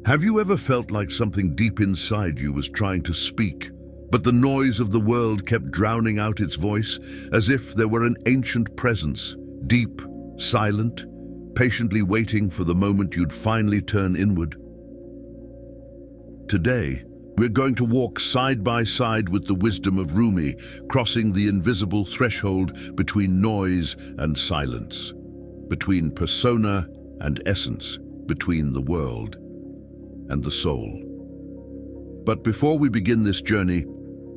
Have you ever felt like something deep inside you was trying to speak, but the noise of the world kept drowning out its voice, as if there were an ancient presence, deep, silent, patiently waiting for the moment you'd finally turn inward? Today, we're going to walk side by side with the wisdom of Rumi, crossing the invisible threshold between noise and silence, between persona and essence, between the world and the soul. But before we begin this journey,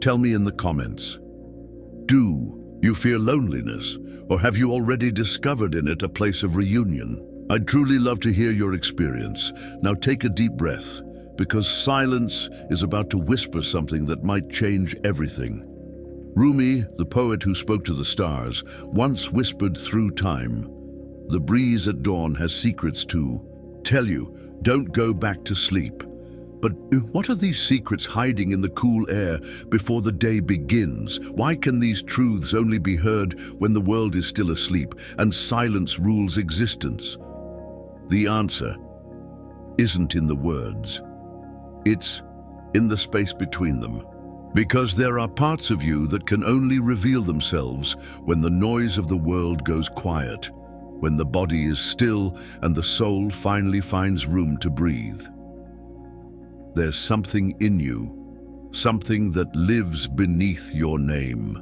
tell me in the comments, do you fear loneliness, or have you already discovered in it a place of reunion? I'd truly love to hear your experience. Now take a deep breath, because silence is about to whisper something that might change everything. Rumi, the poet who spoke to the stars, once whispered through time, "The breeze at dawn has secrets to tell you, don't go back to sleep." But what are these secrets hiding in the cool air before the day begins? Why can these truths only be heard when the world is still asleep and silence rules existence? The answer isn't in the words. It's in the space between them. Because there are parts of you that can only reveal themselves when the noise of the world goes quiet, when the body is still and the soul finally finds room to breathe. There's something in you, something that lives beneath your name,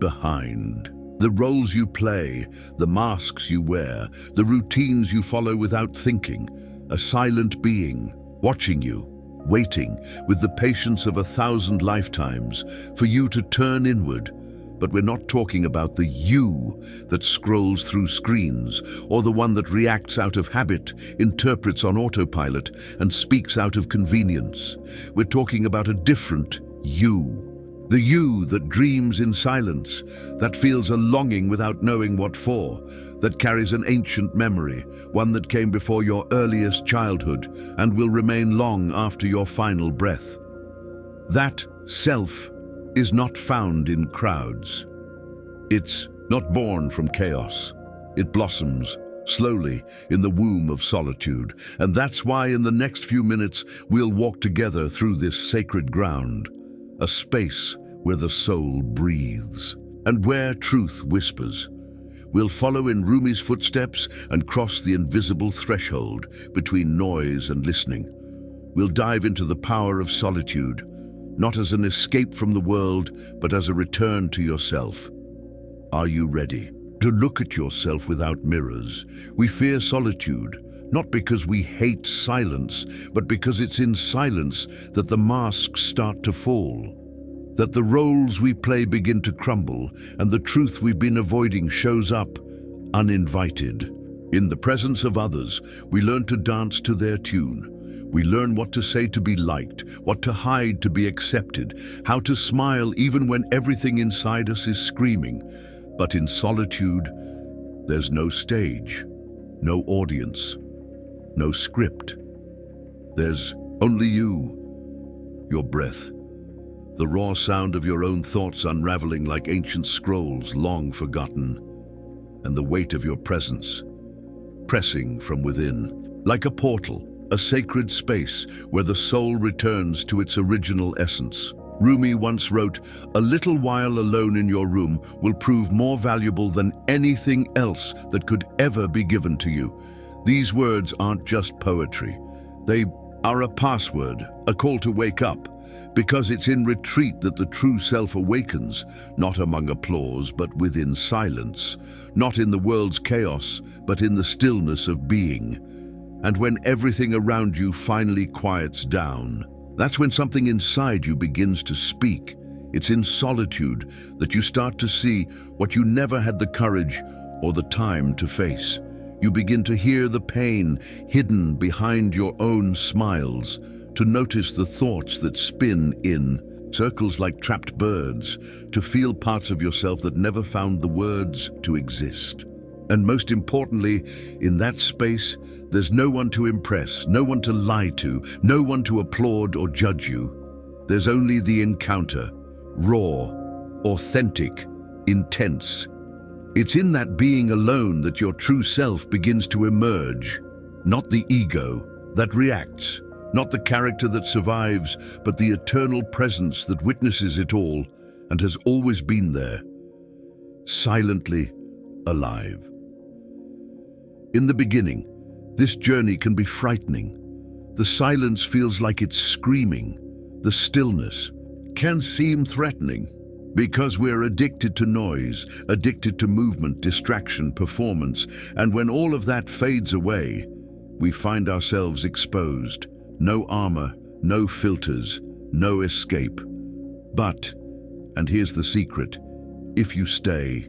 behind. The roles you play, the masks you wear, the routines you follow without thinking, a silent being, watching you, waiting with the patience of 1,000 lifetimes for you to turn inward. But we're not talking about the you that scrolls through screens, or the one that reacts out of habit, interprets on autopilot, and speaks out of convenience. We're talking about a different you. The you that dreams in silence, that feels a longing without knowing what for, that carries an ancient memory, one that came before your earliest childhood and will remain long after your final breath. That self is not found in crowds. It's not born from chaos. It blossoms slowly in the womb of solitude. And that's why in the next few minutes we'll walk together through this sacred ground, a space where the soul breathes and where truth whispers. We'll follow in Rumi's footsteps and cross the invisible threshold between noise and listening. We'll dive into the power of solitude, not as an escape from the world, but as a return to yourself. Are you ready to look at yourself without mirrors? We fear solitude, not because we hate silence, but because it's in silence that the masks start to fall, that the roles we play begin to crumble, and the truth we've been avoiding shows up uninvited. In the presence of others, we learn to dance to their tune. We learn what to say to be liked, what to hide to be accepted, how to smile even when everything inside us is screaming. But in solitude, there's no stage, no audience, no script. There's only you, your breath, the raw sound of your own thoughts unraveling like ancient scrolls long forgotten, and the weight of your presence pressing from within, like a portal, a sacred space where the soul returns to its original essence. Rumi once wrote, "A little while alone in your room will prove more valuable than anything else that could ever be given to you." These words aren't just poetry. They are a password, a call to wake up, because it's in retreat that the true self awakens, not among applause, but within silence, not in the world's chaos, but in the stillness of being. And when everything around you finally quiets down, that's when something inside you begins to speak. It's in solitude that you start to see what you never had the courage or the time to face. You begin to hear the pain hidden behind your own smiles, to notice the thoughts that spin in circles like trapped birds, to feel parts of yourself that never found the words to exist. And most importantly, in that space, there's no one to impress, no one to lie to, no one to applaud or judge you. There's only the encounter, raw, authentic, intense. It's in that being alone that your true self begins to emerge, not the ego that reacts, Not the character that survives, but the eternal presence that witnesses it all and has always been there, silently alive. In the beginning, this journey can be frightening. The silence feels like it's screaming. The stillness can seem threatening because we're addicted to noise, addicted to movement, distraction, performance, and when all of that fades away, we find ourselves exposed. No armor, no filters, no escape. But, and here's the secret, if you stay,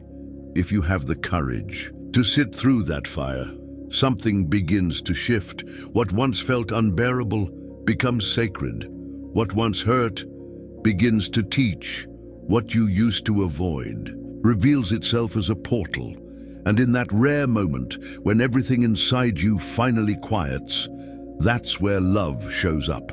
if you have the courage to sit through that fire, something begins to shift. What once felt unbearable becomes sacred. What once hurt begins to teach. What you used to avoid reveals itself as a portal. And in that rare moment, when everything inside you finally quiets, that's where love shows up.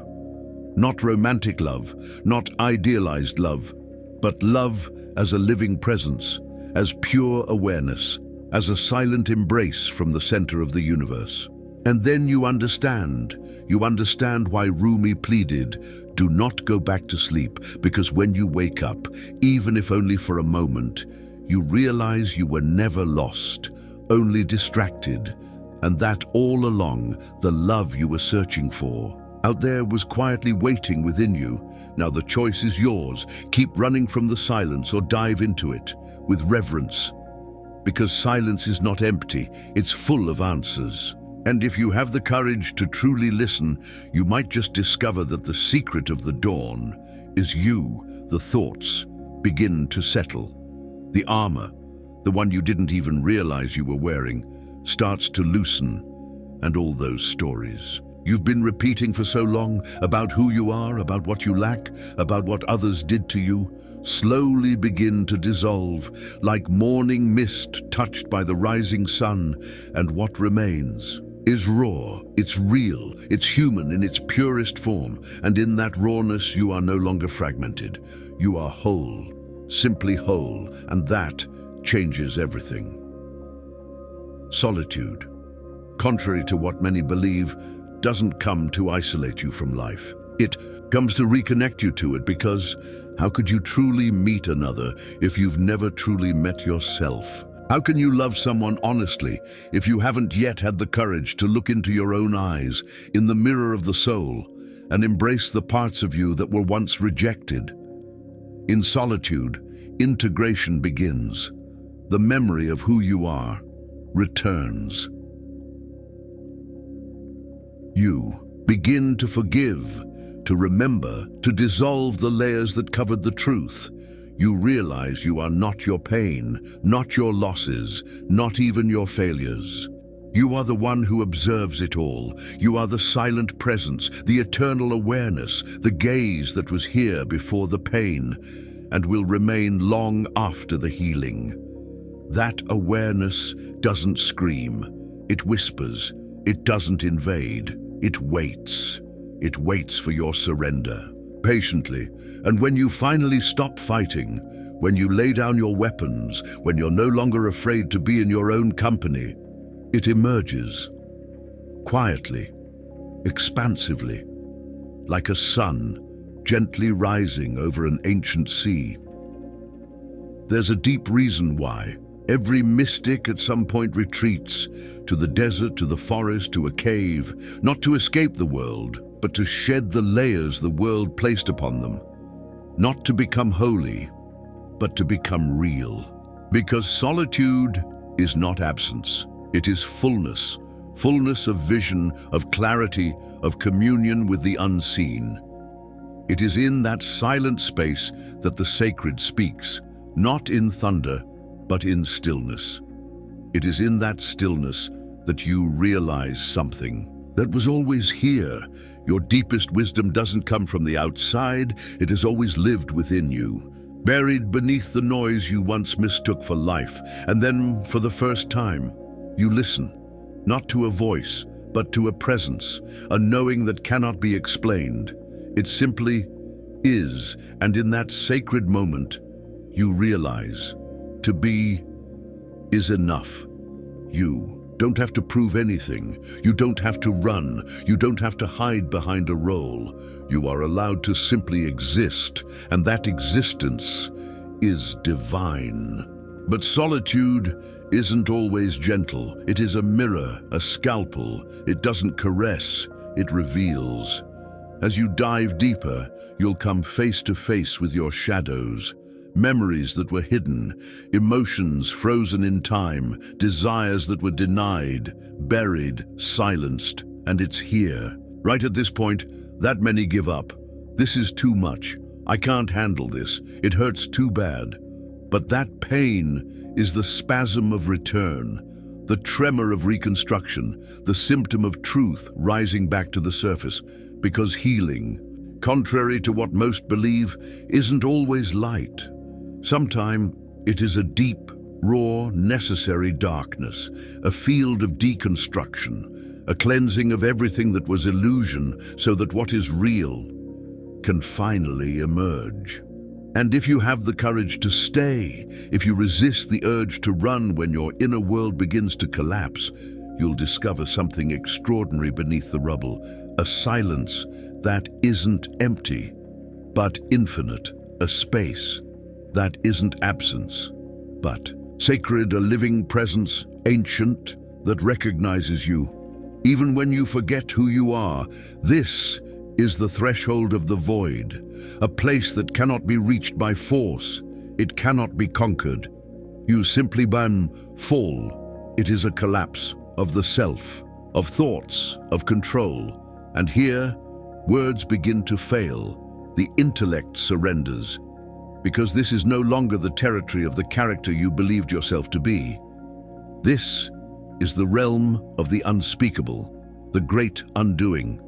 Not romantic love, not idealized love, but love as a living presence, as pure awareness, as a silent embrace from the center of the universe. And then you understand why Rumi pleaded, do not go back to sleep, because when you wake up, even if only for a moment, you realize you were never lost, only distracted, and that all along, the love you were searching for out there was quietly waiting within you. Now the choice is yours. Keep running from the silence or dive into it with reverence, because silence is not empty, it's full of answers. And if you have the courage to truly listen, you might just discover that the secret of the dawn is you. The thoughts begin to settle. The armor, the one you didn't even realize you were wearing, starts to loosen, and all those stories you've been repeating for so long about who you are, about what you lack, about what others did to you, slowly begin to dissolve like morning mist touched by the rising sun, and what remains is raw, it's real, it's human in its purest form, and in that rawness you are no longer fragmented. You are whole, simply whole, and that changes everything. Solitude, contrary to what many believe, doesn't come to isolate you from life. It comes to reconnect you to it, because how could you truly meet another if you've never truly met yourself? How can you love someone honestly if you haven't yet had the courage to look into your own eyes, in the mirror of the soul, and embrace the parts of you that were once rejected? In solitude, integration begins. The memory of who you are returns. You begin to forgive, to remember, to dissolve the layers that covered the truth. You realize you are not your pain, not your losses, not even your failures. You are the one who observes it all. You are the silent presence, the eternal awareness, the gaze that was here before the pain and will remain long after the healing. That awareness doesn't scream, it whispers, it doesn't invade, it waits. It waits for your surrender, patiently. And when you finally stop fighting, when you lay down your weapons, when you're no longer afraid to be in your own company, it emerges, quietly, expansively, like a sun gently rising over an ancient sea. There's a deep reason why. Every mystic at some point retreats to the desert, to the forest, to a cave, not to escape the world, but to shed the layers the world placed upon them. Not to become holy, but to become real. Because solitude is not absence, it is fullness, fullness of vision, of clarity, of communion with the unseen. It is in that silent space that the sacred speaks, not in thunder, but in stillness. It is in that stillness that you realize something that was always here. Your deepest wisdom doesn't come from the outside, it has always lived within you, buried beneath the noise you once mistook for life. And then, for the first time, you listen, not to a voice, but to a presence, a knowing that cannot be explained. It simply is, and in that sacred moment, you realize to be is enough. You don't have to prove anything. You don't have to run. You don't have to hide behind a role. You are allowed to simply exist, and that existence is divine. But solitude isn't always gentle. It is a mirror, a scalpel. It doesn't caress, it reveals. As you dive deeper, you'll come face to face with your shadows. Memories that were hidden, emotions frozen in time, desires that were denied, buried, silenced, and it's here. Right at this point, that many give up. This is too much. I can't handle this. It hurts too bad. But that pain is the spasm of return, the tremor of reconstruction, the symptom of truth rising back to the surface, because healing, contrary to what most believe, isn't always light. Sometimes it is a deep, raw, necessary darkness, a field of deconstruction, a cleansing of everything that was illusion so that what is real can finally emerge. And if you have the courage to stay, if you resist the urge to run when your inner world begins to collapse, you'll discover something extraordinary beneath the rubble, a silence that isn't empty, but infinite, a space that isn't absence, but sacred, a living presence, ancient, that recognizes you. Even when you forget who you are, this is the threshold of the void, a place that cannot be reached by force. It cannot be conquered. You simply fall. It is a collapse of the self, of thoughts, of control. And here, words begin to fail. The intellect surrenders, because this is no longer the territory of the character you believed yourself to be. This is the realm of the unspeakable, the great undoing.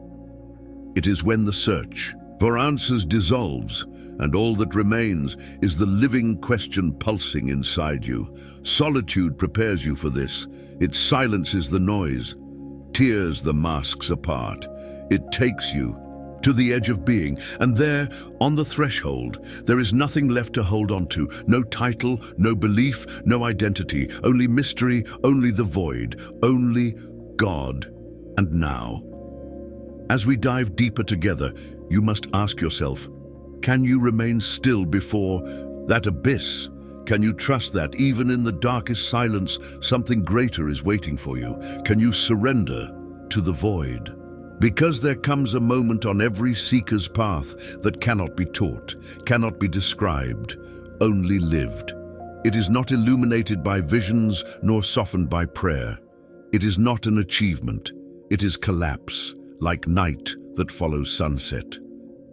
It is when the search for answers dissolves, and all that remains is the living question pulsing inside you. Solitude prepares you for this. It silences the noise, tears the masks apart. It takes you to the edge of being, and there, on the threshold, there is nothing left to hold on to. No title, no belief, no identity, only mystery, only the void, only God. And now, as we dive deeper together, you must ask yourself, can you remain still before that abyss? Can you trust that even in the darkest silence, something greater is waiting for you? Can you surrender to the void? Because there comes a moment on every seeker's path that cannot be taught, cannot be described, only lived. It is not illuminated by visions nor softened by prayer. It is not an achievement. It is collapse, like night that follows sunset.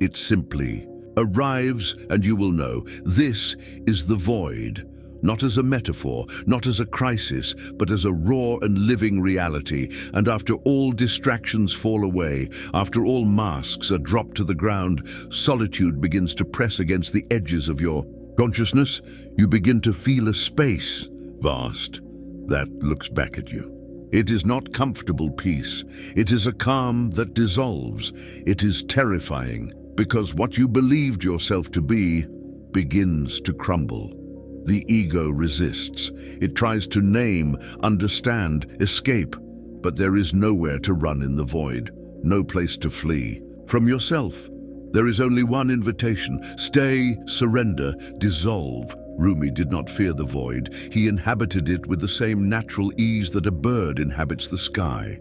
It simply arrives, and you will know this is the void. Not as a metaphor, not as a crisis, but as a raw and living reality. And after all distractions fall away, after all masks are dropped to the ground, solitude begins to press against the edges of your consciousness. You begin to feel a space, vast, that looks back at you. It is not comfortable peace. It is a calm that dissolves. It is terrifying, because what you believed yourself to be begins to crumble. The ego resists. It tries to name, understand, escape, but there is nowhere to run in the void, no place to flee. From yourself, there is only one invitation: stay, surrender, dissolve. Rumi did not fear the void. He inhabited it with the same natural ease that a bird inhabits the sky.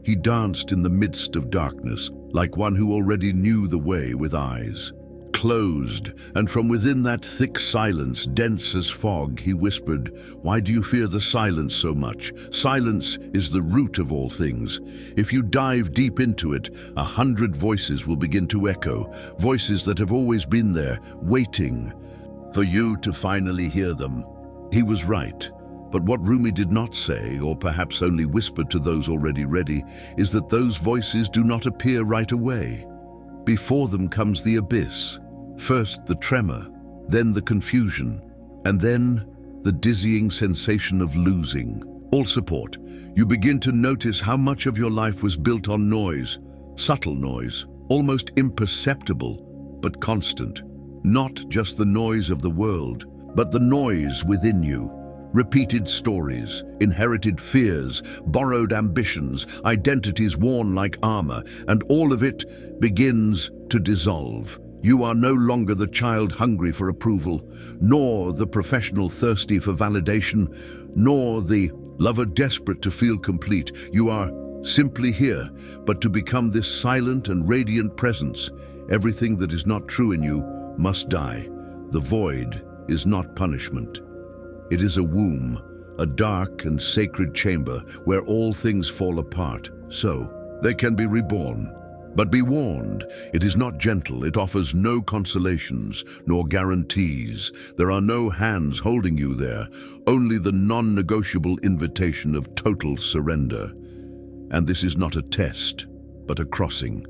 He danced in the midst of darkness, like one who already knew the way, with eyes closed, and from within that thick silence, dense as fog, he whispered, "Why do you fear the silence so much? Silence is the root of all things. If you dive deep into it, 100 voices will begin to echo, voices that have always been there, waiting for you to finally hear them." He was right. But what Rumi did not say, or perhaps only whispered to those already ready, is that those voices do not appear right away. Before them comes the abyss. First the tremor, then the confusion, and then the dizzying sensation of losing all support. You begin to notice how much of your life was built on noise, subtle noise, almost imperceptible, but constant. Not just the noise of the world, but the noise within you. Repeated stories, inherited fears, borrowed ambitions, identities worn like armor, and all of it begins to dissolve. You are no longer the child hungry for approval, nor the professional thirsty for validation, nor the lover desperate to feel complete. You are simply here, but to become this silent and radiant presence. Everything that is not true in you must die. The void is not punishment. It is a womb, a dark and sacred chamber where all things fall apart, so they can be reborn. But be warned, it is not gentle, it offers no consolations, nor guarantees. There are no hands holding you there, only the non-negotiable invitation of total surrender. And this is not a test, but a crossing.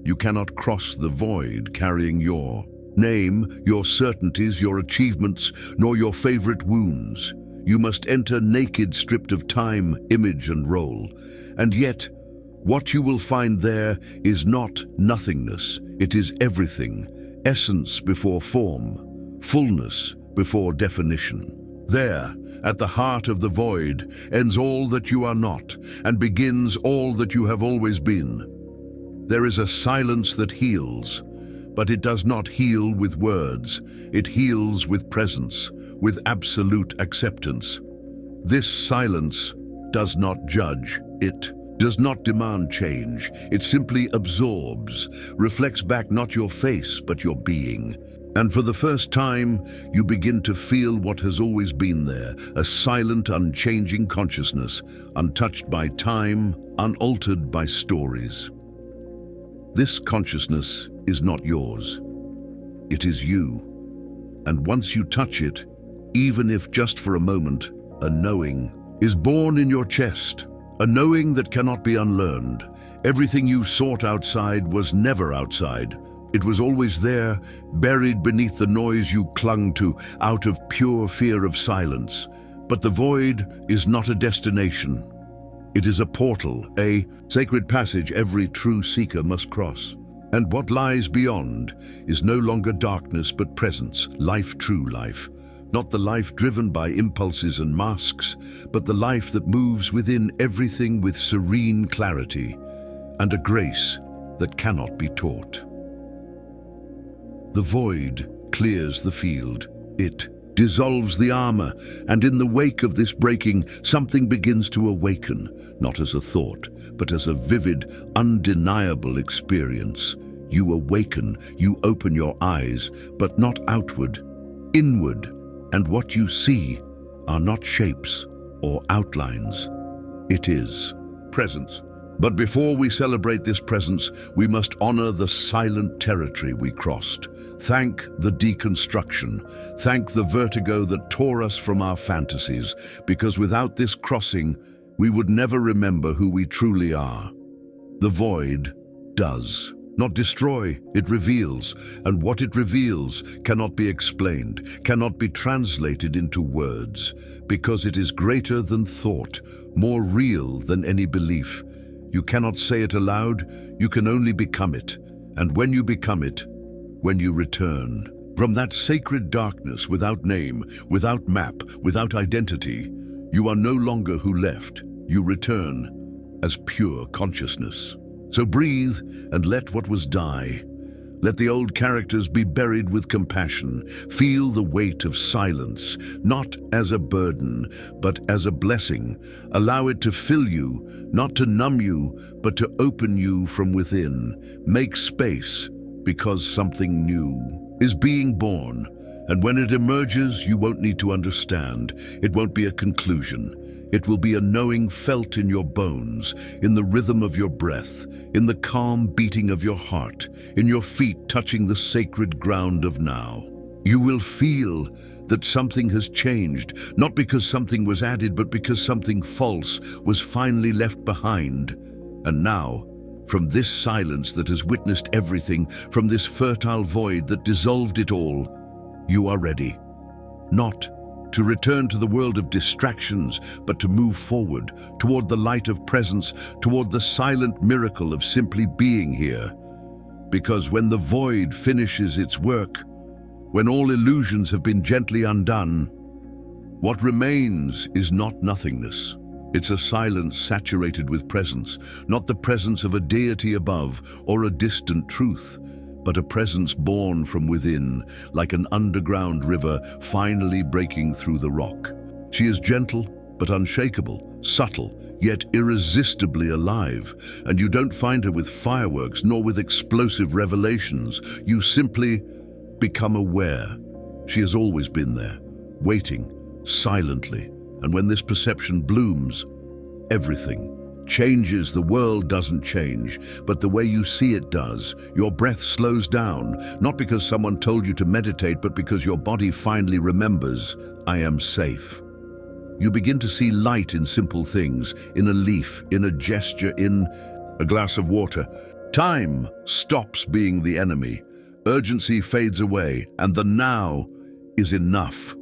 You cannot cross the void carrying your name, your certainties, your achievements, nor your favorite wounds. You must enter naked, stripped of time, image, and role. And yet, what you will find there is not nothingness. It is everything. Essence before form, fullness before definition. There, at the heart of the void, ends all that you are not, and begins all that you have always been. There is a silence that heals, but it does not heal with words. It heals with presence, with absolute acceptance. This silence does not judge. It does not demand change. It simply absorbs, reflects back not your face, but your being. And for the first time, you begin to feel what has always been there, a silent, unchanging consciousness, untouched by time, unaltered by stories. This consciousness is not yours. It is you. And once you touch it, even if just for a moment, a knowing is born in your chest, a knowing that cannot be unlearned. Everything you sought outside was never outside. It was always there, buried beneath the noise you clung to out of pure fear of silence. But the void is not a destination. It is a portal, a sacred passage every true seeker must cross. And what lies beyond is no longer darkness but presence, life, true life. Not the life driven by impulses and masks, but the life that moves within everything with serene clarity and a grace that cannot be taught. The void clears the field. It dissolves the armor, and in the wake of this breaking, something begins to awaken, not as a thought, but as a vivid, undeniable experience. You awaken, you open your eyes, but not outward, inward, and what you see are not shapes or outlines. It is presence. But before we celebrate this presence, we must honor the silent territory we crossed. Thank the deconstruction. Thank the vertigo that tore us from our fantasies, because without this crossing, we would never remember who we truly are. The void does not destroy, it reveals, and what it reveals cannot be explained, cannot be translated into words, because it is greater than thought, more real than any belief. You cannot say it aloud, you can only become it. And when you become it, when you return from that sacred darkness without name, without map, without identity, you are no longer who left. You return as pure consciousness. So breathe and let what was die. Let the old characters be buried with compassion. Feel the weight of silence, not as a burden, but as a blessing. Allow it to fill you, not to numb you, but to open you from within. Make space, because something new is being born. And when it emerges, you won't need to understand. It won't be a conclusion. It will be a knowing felt in your bones, in the rhythm of your breath, in the calm beating of your heart, in your feet touching the sacred ground of now. You will feel that something has changed, not because something was added, but because something false was finally left behind. And now, from this silence that has witnessed everything, from this fertile void that dissolved it all, you are ready. Not to return to the world of distractions, but to move forward, toward the light of presence, toward the silent miracle of simply being here. Because when the void finishes its work, when all illusions have been gently undone, What remains is not nothingness. It's a silence saturated with presence, not the presence of a deity above or a distant truth, but a presence born from within, like an underground river finally breaking through the rock. She is gentle but unshakable, subtle yet irresistibly alive, and you don't find her with fireworks nor with explosive revelations. You simply become aware. She has always been there, waiting, silently, and when this perception blooms, everything changes. The world doesn't change, but the way you see it does. Your breath slows down, not because someone told you to meditate, but because your body finally remembers, I am safe. You begin to see light in simple things, in a leaf, in a gesture, in a glass of water. Time stops being the enemy. Urgency fades away, and the now is enough.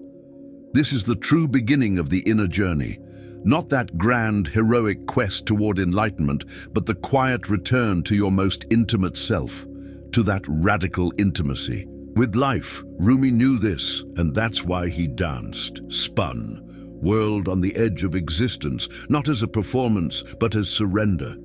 This is the true beginning of the inner journey. Not that grand, heroic quest toward enlightenment, but the quiet return to your most intimate self, to that radical intimacy. With life, Rumi knew this, and that's why he danced, spun, whirled on the edge of existence, not as a performance, but as surrender.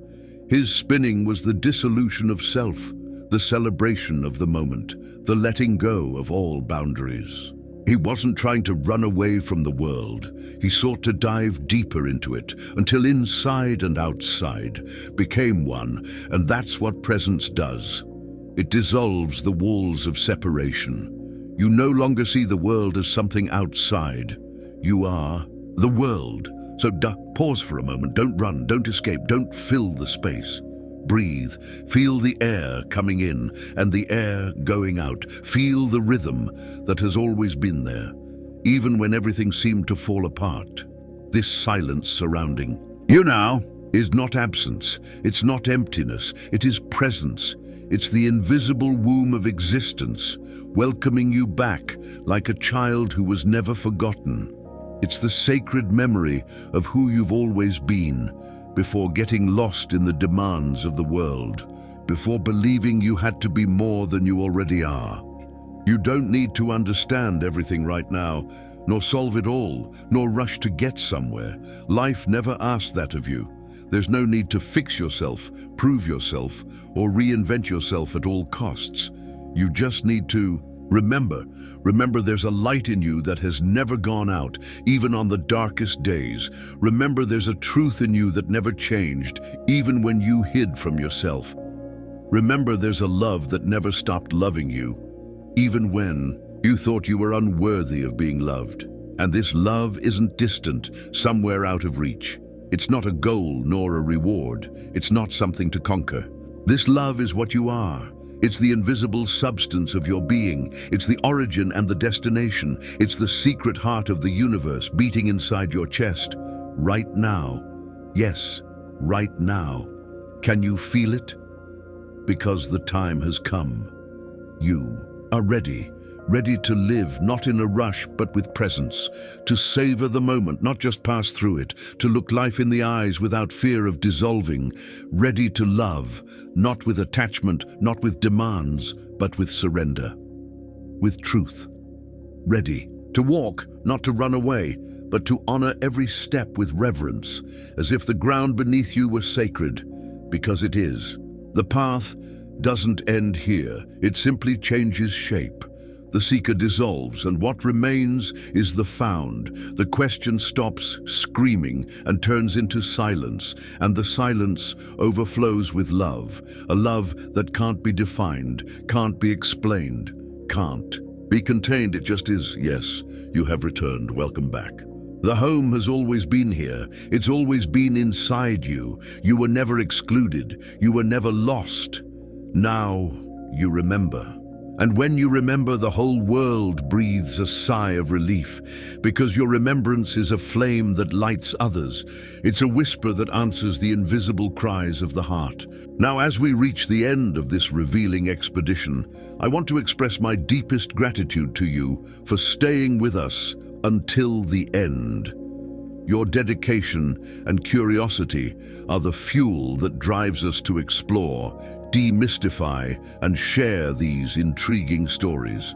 His spinning was the dissolution of self, the celebration of the moment, the letting go of all boundaries. He wasn't trying to run away from the world. He sought to dive deeper into it, until inside and outside became one, and that's what presence does. It dissolves the walls of separation. You no longer see the world as something outside. You are the world. So pause for a moment. Don't run, don't escape, don't fill the space. Breathe, feel the air coming in and the air going out. Feel the rhythm that has always been there, even when everything seemed to fall apart. This silence surrounding you now is not absence, it's not emptiness, it is presence. It's the invisible womb of existence, welcoming you back like a child who was never forgotten. It's the sacred memory of who you've always been, before getting lost in the demands of the world, before believing you had to be more than you already are. You don't need to understand everything right now, nor solve it all, nor rush to get somewhere. Life never asked that of you. There's no need to fix yourself, prove yourself, or reinvent yourself at all costs. You just need to Remember there's a light in you that has never gone out, even on the darkest days. Remember there's a truth in you that never changed, even when you hid from yourself. Remember there's a love that never stopped loving you, even when you thought you were unworthy of being loved. And this love isn't distant, somewhere out of reach. It's not a goal nor a reward. It's not something to conquer. This love is what you are. It's the invisible substance of your being. It's the origin and the destination. It's the secret heart of the universe beating inside your chest. Right now. Yes, right now. Can you feel it? Because the time has come. You are ready. Ready to live, not in a rush, but with presence. To savor the moment, not just pass through it. To look life in the eyes without fear of dissolving. Ready to love, not with attachment, not with demands, but with surrender. With truth. Ready to walk, not to run away, but to honor every step with reverence, as if the ground beneath you were sacred, because it is. The path doesn't end here. It simply changes shape. The seeker dissolves, and what remains is the found. The question stops screaming and turns into silence, and the silence overflows with love, a love that can't be defined, can't be explained, can't be contained. It just is. Yes, you have returned. Welcome back. The home has always been here. It's always been inside you. You were never excluded. You were never lost. Now you remember. And when you remember, the whole world breathes a sigh of relief, because your remembrance is a flame that lights others. It's a whisper that answers the invisible cries of the heart. Now, as we reach the end of this revealing expedition, I want to express my deepest gratitude to you for staying with us until the end. Your dedication and curiosity are the fuel that drives us to explore, demystify, and share these intriguing stories.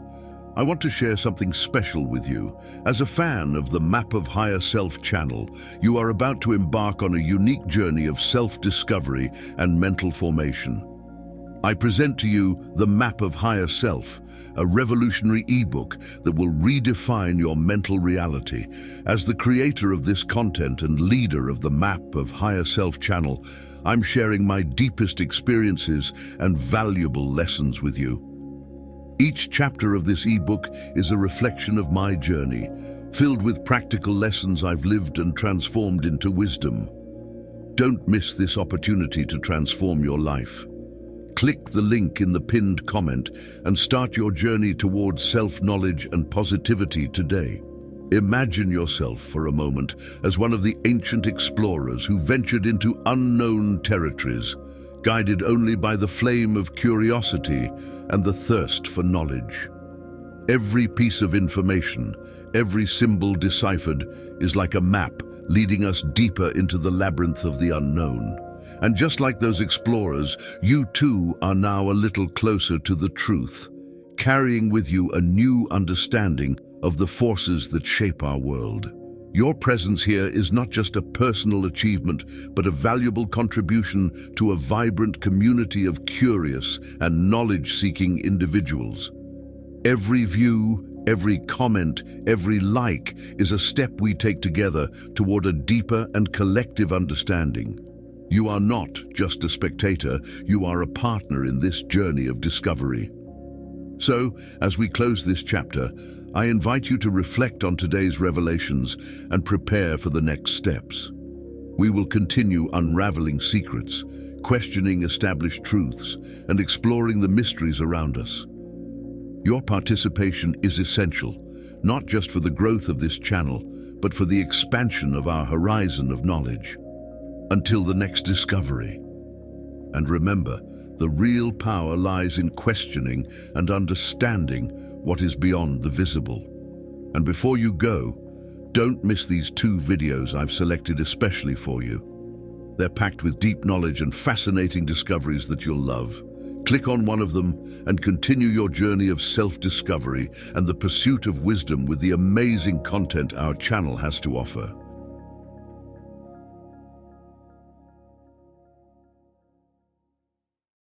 I want to share something special with you. As a fan of the Map of Higher Self channel, you are about to embark on a unique journey of self-discovery and mental formation. I present to you the Map of Higher Self, a revolutionary ebook that will redefine your mental reality. As the creator of this content and leader of the Map of Higher Self channel, I'm sharing my deepest experiences and valuable lessons with you. Each chapter of this ebook is a reflection of my journey, filled with practical lessons I've lived and transformed into wisdom. Don't miss this opportunity to transform your life. Click the link in the pinned comment and start your journey towards self-knowledge and positivity today. Imagine yourself for a moment as one of the ancient explorers who ventured into unknown territories, guided only by the flame of curiosity and the thirst for knowledge. Every piece of information, every symbol deciphered, is like a map leading us deeper into the labyrinth of the unknown. And just like those explorers, you too are now a little closer to the truth, carrying with you a new understanding of the forces that shape our world. Your presence here is not just a personal achievement, but a valuable contribution to a vibrant community of curious and knowledge-seeking individuals. Every view, every comment, every like is a step we take together toward a deeper and collective understanding. You are not just a spectator, you are a partner in this journey of discovery. So, as we close this chapter, I invite you to reflect on today's revelations and prepare for the next steps. We will continue unraveling secrets, questioning established truths, and exploring the mysteries around us. Your participation is essential, not just for the growth of this channel, but for the expansion of our horizon of knowledge. Until the next discovery. And remember, the real power lies in questioning and understanding what is beyond the visible. And before you go, don't miss these 2 videos I've selected especially for you. They're packed with deep knowledge and fascinating discoveries that you'll love. Click on one of them and continue your journey of self-discovery and the pursuit of wisdom with the amazing content our channel has to offer.